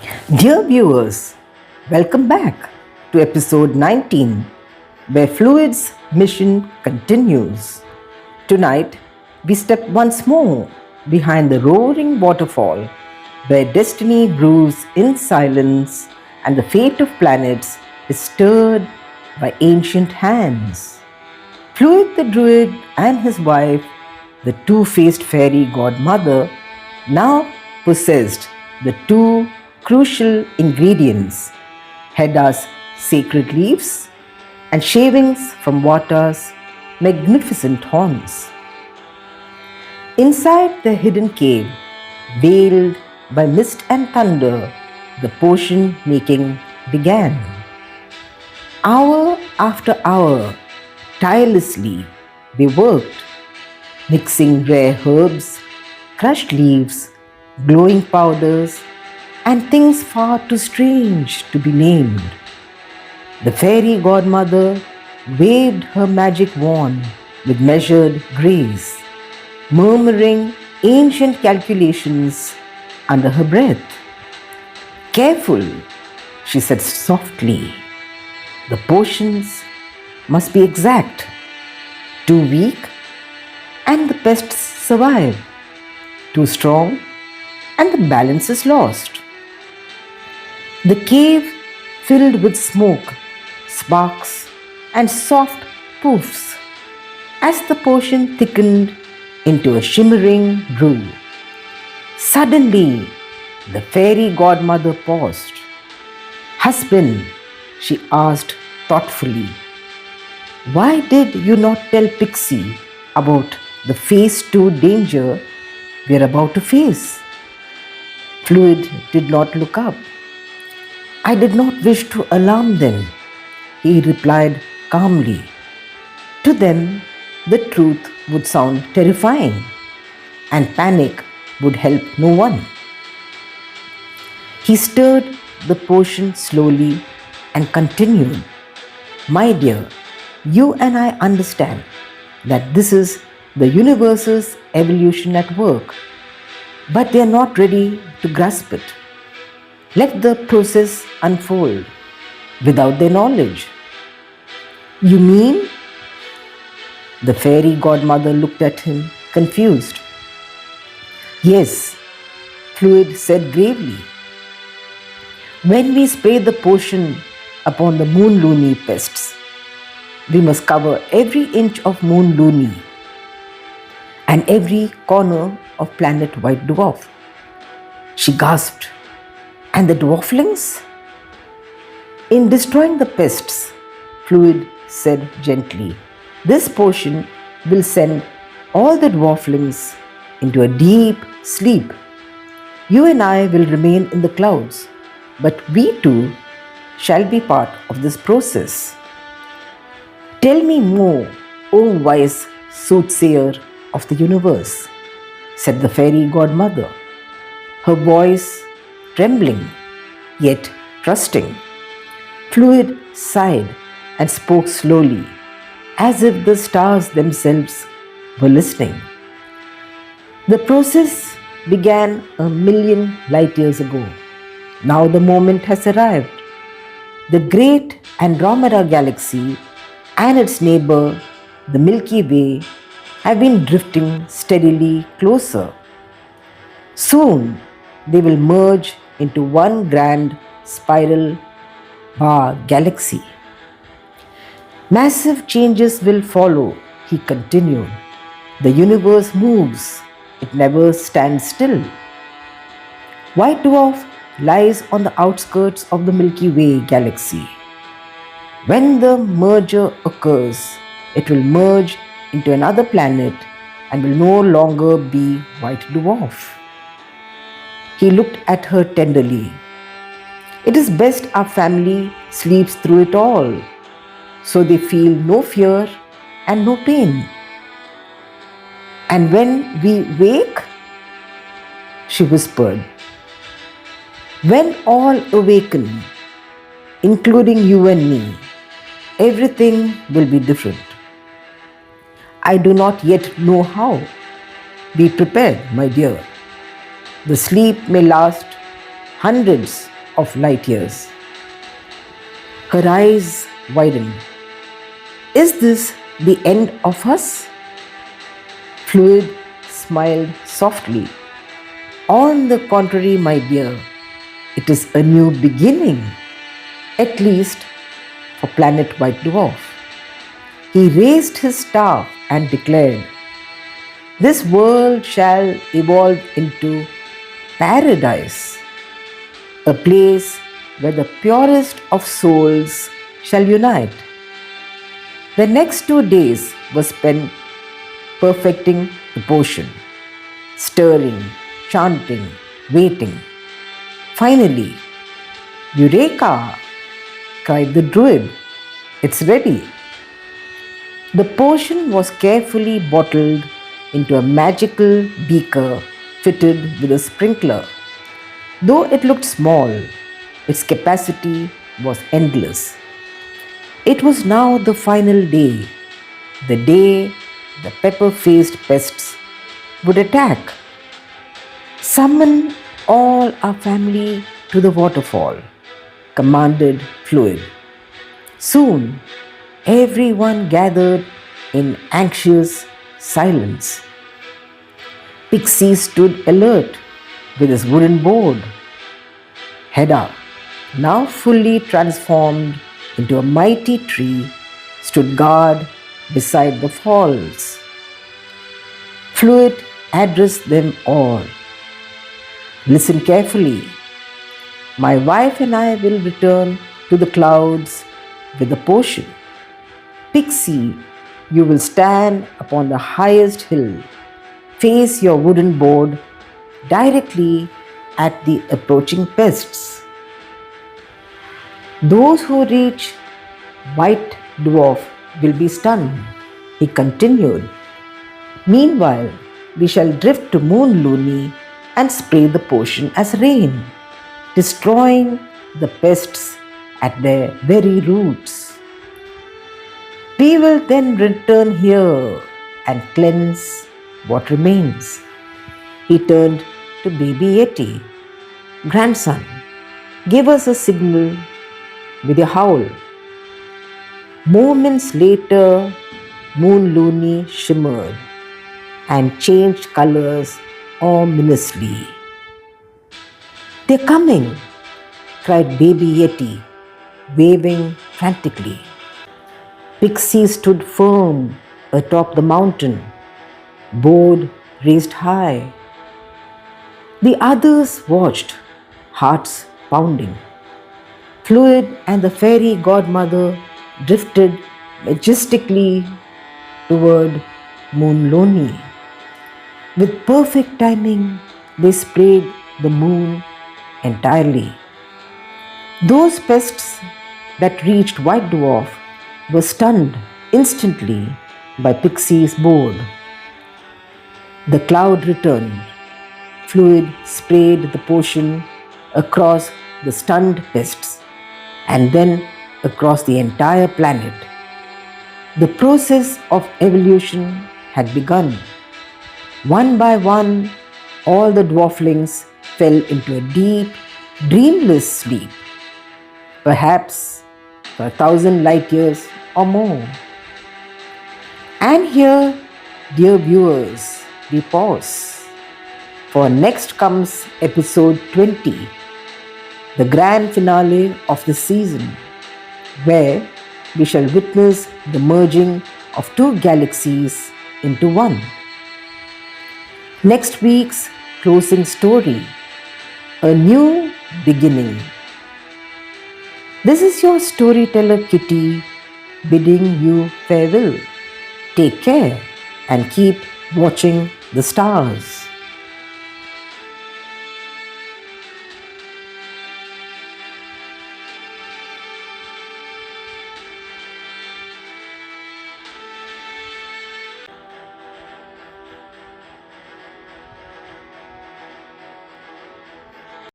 Dear viewers, welcome back to episode 19, where Fluid's mission continues. Tonight, we step once more behind the roaring waterfall, where destiny brews in silence and the fate of planets is stirred by ancient hands. Fluid the druid and his wife, the two-faced fairy godmother, now possessed the two crucial ingredients: Hedda's sacred leaves and shavings from Vata's magnificent horns. Inside the hidden cave, veiled by mist and thunder, the potion making began. Hour after hour, tirelessly, they worked, mixing rare herbs, crushed leaves, glowing powders, and things far too strange to be named. The fairy godmother waved her magic wand with measured grace, murmuring ancient calculations under her breath. Careful, she said softly. The potions must be exact, too weak, and the pests survive, too strong, and the balance is lost. The cave filled with smoke, sparks, and soft poofs as the potion thickened into a shimmering brew. Suddenly, the fairy godmother paused. "Husband," she asked thoughtfully, "why did you not tell Pixie about the phase 2 danger we are about to face?" Fluid did not look up. "I did not wish to alarm them," he replied calmly. "To them, the truth would sound terrifying, and panic would help no one." He stirred the potion slowly and continued, "My dear, you and I understand that this is the universe's evolution at work, but they are not ready to grasp it. Let the process unfold without their knowledge." "You mean?" The fairy godmother looked at him, confused. "Yes," Fluid said gravely. "When we spray the potion upon the moon loony pests, we must cover every inch of moon loony and every corner of planet white dwarf." She gasped. "And the dwarflings?" "In destroying the pests," Fluid said gently, "this potion will send all the dwarflings into a deep sleep. You and I will remain in the clouds, but we too shall be part of this process." "Tell me more, O wise soothsayer of the universe," said the fairy godmother, her voice trembling yet trusting. Fluid sighed and spoke slowly, as if the stars themselves were listening. "The process began 1,000,000 light years ago. Now the moment has arrived. The great Andromeda galaxy and its neighbor, the Milky Way, have been drifting steadily closer. Soon they will merge into one grand spiral bar galaxy. Massive changes will follow," he continued. "The universe moves, it never stands still. White dwarf lies on the outskirts of the Milky Way galaxy. When the merger occurs, it will merge into another planet and will no longer be white dwarf." He looked at her tenderly. "It is best our family sleeps through it all, so they feel no fear and no pain. And when we wake," she whispered, "when all awaken, including you and me, everything will be different. I do not yet know how. Be prepared, my dear. The sleep may last hundreds of light years. Her eyes widened. Is this the end of us? Fluid smiled softly. On the contrary, my dear, it is a new beginning, at least for planet White Dwarf. He raised his staff and declared, this world shall evolve into paradise, a place where the purest of souls shall unite. The next 2 days were spent perfecting the potion, stirring, chanting, waiting. Finally, Eureka! Cried the druid. It's ready. The potion was carefully bottled into a magical beaker fitted with a sprinkler. Though it looked small, its capacity was endless. It was now the final day, the day the pepper-faced pests would attack. Summon all our family to the waterfall, commanded Fluid. Soon, everyone gathered in anxious silence. Pixie stood alert with his wooden board. Hedda, now fully transformed into a mighty tree, stood guard beside the falls. Fluid addressed them all. Listen carefully. My wife and I will return to the clouds with the potion. Pixie, you will stand upon the highest hill, face your wooden board directly at the approaching pests. Those who reach White Dwarf will be stunned, he continued. Meanwhile, we shall drift to Moon Looney and spray the potion as rain, destroying the pests at their very roots. We will then return here and cleanse what remains. He turned to baby Yeti. Grandson, give us a signal with a howl. Moments later, Moon Looney shimmered and changed colors ominously. They're coming, cried baby Yeti, waving frantically. Pixie stood firm atop the mountain, board raised high. The others watched, hearts pounding. Fluid and the fairy godmother drifted majestically toward Moon Looney. With perfect timing, they sprayed the moon entirely. Those pests that reached White Dwarf were stunned instantly by Pixie's board. The cloud returned. Fluid sprayed the potion across the stunned pests and then across the entire planet. The process of evolution had begun. One by one, all the dwarflings fell into a deep, dreamless sleep, perhaps for 1,000 light years or more. And here, dear viewers, we pause. For next comes episode 20, the grand finale of the season, where we shall witness the merging of two galaxies into one. Next week's closing story, a new beginning. This is your storyteller Kitty bidding you farewell. Take care and keep watching the stars.